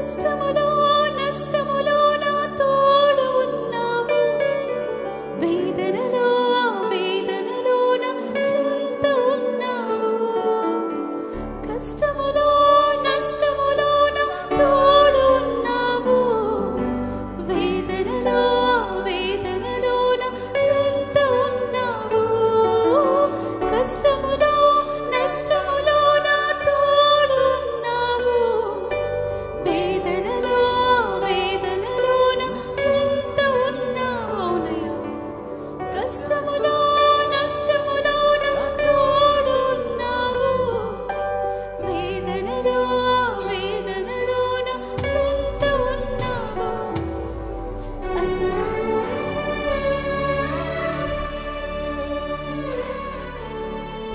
కష్టములో నష్టములో నా తోడు ఉన్నావు, వేదనలో వేదనలో నా చెంత ఉన్నావు. కష్టములో నష్టములో నా తోడు ఉన్నావు, వేదనలో వేదనలో నా చెంత ఉన్నావు. కష్టములో నష్టములో నా తోడు ఉన్నావు, వేదనలో వేదనలో నా చెంత ఉన్నావు. అవునయ్యా, కష్టములో నష్టములో నా తోడు ఉన్నావు, వేదనలో వేదనలో నా చెంత ఉన్నావు.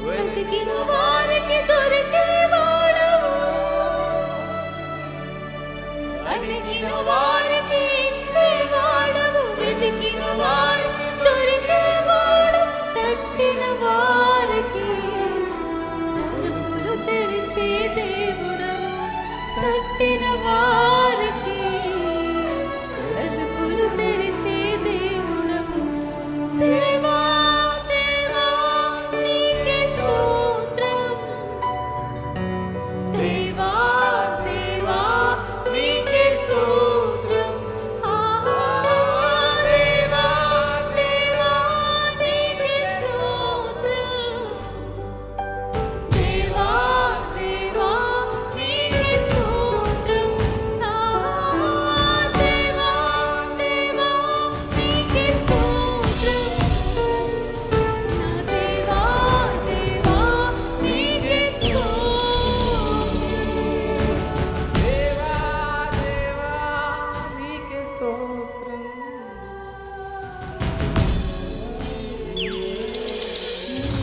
వెతికిన వారికి దొరికేవాడవు, అడిగిన వారికి ఇచ్చేవాడవు. వెతికిన వారికి